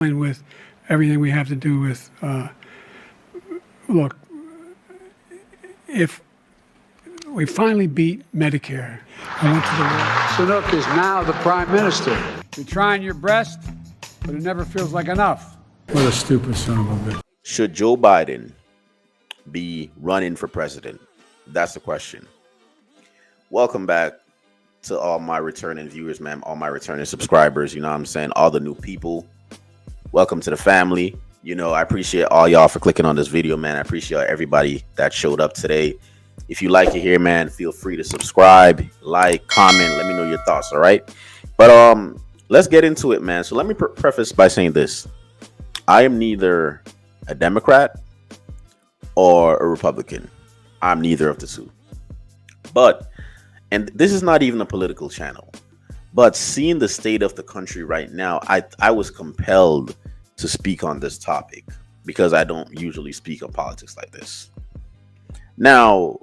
with everything we have to do with, look, if we finally beat Medicare, I went to the war. Snook is now the prime minister. You're trying your best, but it never feels like enough. What a stupid son of a bitch. Should Joe Biden be running for president? That's the question. Welcome back to all my returning viewers, man, all my returning subscribers, you know what I'm saying? All the new people. Welcome to the family. You know, I appreciate all y'all for clicking on this video, man. I appreciate everybody that showed up today. If you like it here, man, feel free to subscribe, like, comment, let me know your thoughts, all right? But let's get into it, man. So let me preface by saying this. I am neither a Democrat or a Republican. I'm neither of the two. But, and this is not even a political channel, but seeing the state of the country right now, I was compelled to speak on this topic because I don't usually speak on politics like this. Now,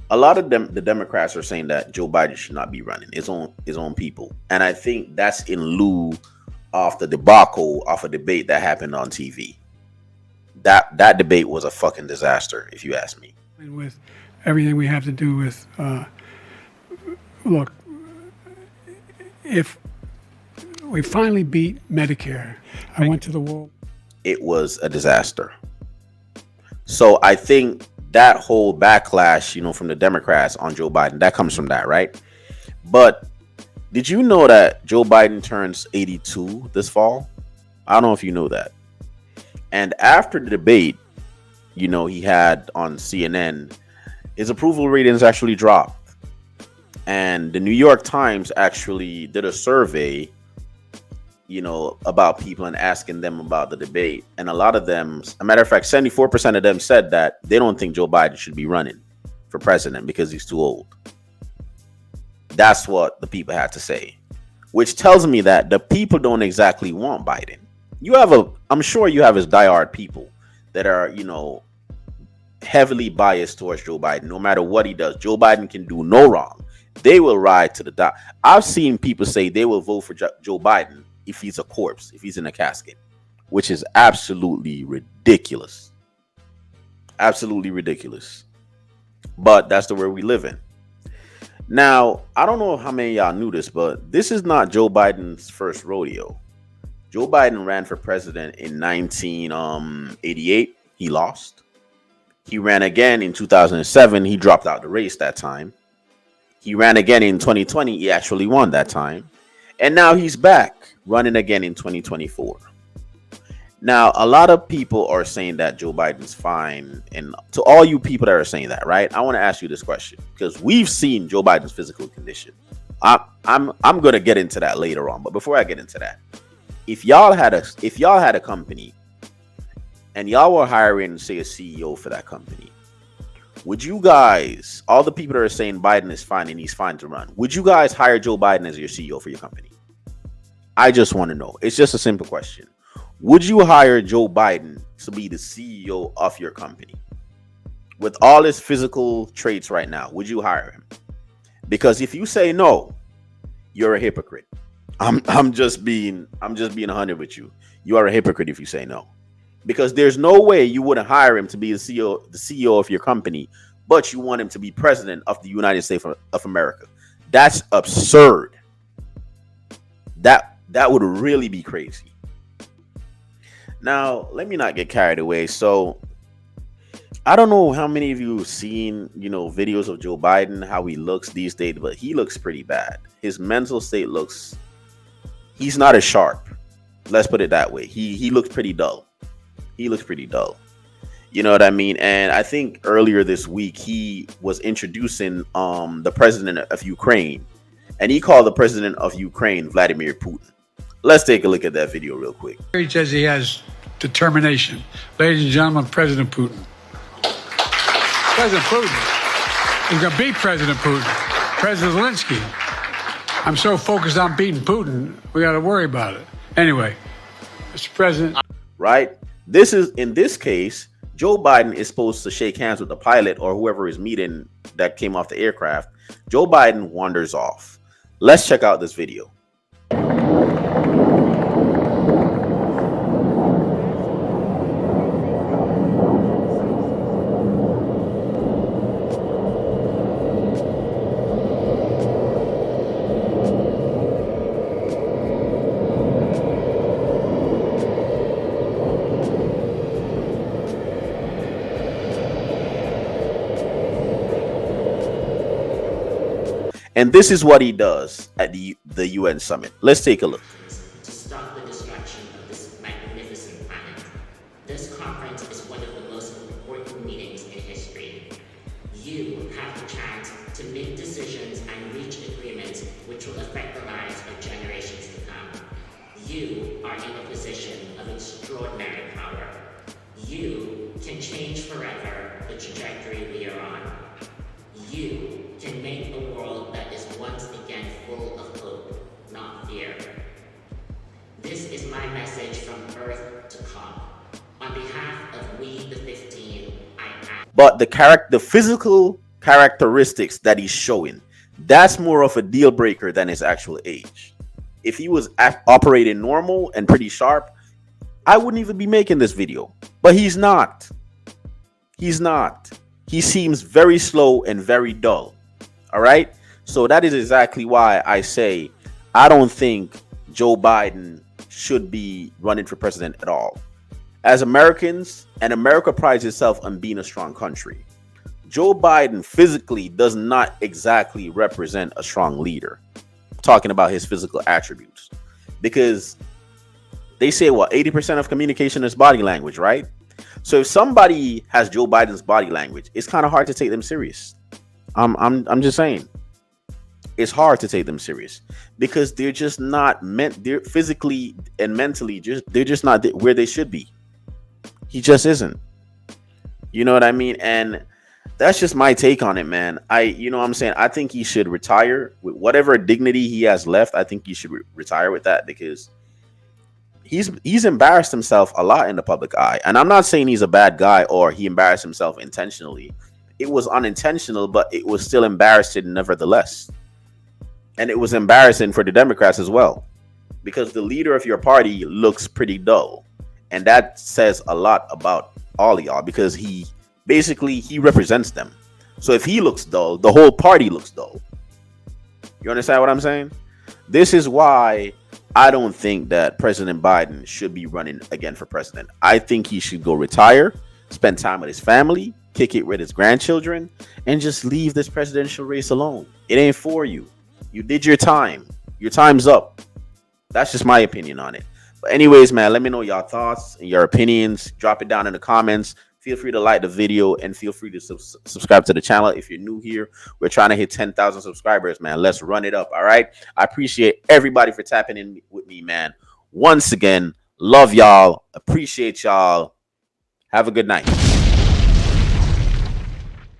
a lot of the Democrats are saying that Joe Biden should not be running his own people. And I think that's in lieu of the debacle of a debate that happened on TV. That debate was a fucking disaster, if you ask me. With everything we have to do with, look, if we finally beat Medicare, I went to the wall. It was a disaster. So I think that whole backlash, you know, from the Democrats on Joe Biden, that comes from that, right? But did you know that Joe Biden turns 82 this fall? I don't know if you know that. And after the debate, you know, he had on CNN, his approval ratings actually dropped. And the New York Times actually did a survey, you know, about people and asking them about the debate. And a lot of them, a matter of fact, 74% of them said that they don't think Joe Biden should be running for president because he's too old. That's what the people had to say, which tells me that the people don't exactly want Biden. I'm sure you have his diehard people that are, you know, heavily biased towards Joe Biden. No matter what he does, Joe Biden can do no wrong. They will ride to the top. I've seen people say they will vote for Joe Biden if he's a corpse, if he's in a casket, which is absolutely ridiculous. Absolutely ridiculous. But that's the world we live in. Now, I don't know how many of y'all knew this, but this is not Joe Biden's first rodeo. Joe Biden ran for president in 1988. He lost. He ran again in 2007. He dropped out the race that time. He ran again in 2020. He actually won that time. And now he's back running again in 2024. Now, a lot of people are saying that Joe Biden's fine. And to all you people that are saying that, right? I want to ask you this question because we've seen Joe Biden's physical condition. I'm going to get into that later on. But before I get into that, if y'all had a company and y'all were hiring, say, a CEO for that company, would you guys, all the people that are saying Biden is fine and he's fine to run, would you guys hire Joe Biden as your CEO for your company? I just want to know. It's just a simple question. Would you hire Joe Biden to be the CEO of your company? With all his physical traits right now, would you hire him? Because if you say no, you're a hypocrite. I'm just being 100 with you. You are a hypocrite if you say no. Because there's no way you wouldn't hire him to be the CEO of your company, but you want him to be president of the United States of America. That's absurd. That would really be crazy. Now, let me not get carried away. So, I don't know how many of you have seen, you know, videos of Joe Biden, how he looks these days, but he looks pretty bad. His mental state he's not as sharp. Let's put it that way. He looks pretty dull. He looks pretty dull. You know what I mean? And I think earlier this week, he was introducing the president of Ukraine. And he called the president of Ukraine Vladimir Putin. Let's take a look at that video real quick. He says he has determination. Ladies and gentlemen, President Putin. President Putin. He's going to beat President Putin. President Zelensky. I'm so focused on beating Putin, we got to worry about it. Anyway, Mr. President. Right? In this case, Joe Biden is supposed to shake hands with the pilot or whoever is meeting that came off the aircraft. Joe Biden wanders off. Let's check out this video. And this is what he does at the UN summit. Let's take a look. To stop the destruction of this magnificent planet. This conference is one of the most important meetings in history. You have the chance to make decisions and reach agreements which will affect the lives of generations to come. You are in a position of extraordinary power. You can change forever the trajectory we are on. You can make a world that is once again full of hope, not fear. This is my message from Earth to COP. On behalf of We the 15, I ask. But the physical characteristics that he's showing, that's more of a deal breaker than his actual age. If he was operating normal and pretty sharp, I wouldn't even be making this video. But he's not. He's not. He seems very slow and very dull. All right. So that is exactly why I say I don't think Joe Biden should be running for president at all. As Americans, and America prides itself on being a strong country, Joe Biden physically does not exactly represent a strong leader. Talking about his physical attributes, because they say 80% of communication is body language, right? So if somebody has Joe Biden's body language, it's kind of hard to take them serious. I'm just saying, it's hard to take them serious because they're just not they're physically and mentally they're just not where they should be. He just isn't. You know what I mean? And that's just my take on it, man. You know what I'm saying? I think he should retire with whatever dignity he has left. I think he should retire with that, because he's embarrassed himself a lot in the public eye. And I'm not saying he's a bad guy or he embarrassed himself intentionally. It was unintentional, but it was still embarrassing nevertheless. And it was embarrassing for the Democrats as well, because the leader of your party looks pretty dull. And that says a lot about all of y'all, because he represents them. So if he looks dull, the whole party looks dull. You understand what I'm saying? This is why I don't think that President Biden should be running again for president. I think he should go retire, spend time with his family, kick it with his grandchildren, and just leave this presidential race alone. It ain't for you. You did your time. Your time's up. That's just my opinion on it. But anyways, man, let me know your thoughts and your opinions. Drop it down in the comments. Feel free to like the video and feel free to subscribe to the channel if you're new here. We're trying to hit 10,000 subscribers, man. Let's run it up. All right. I appreciate everybody for tapping in with me, man. Once again, love y'all. Appreciate y'all. Have a good night.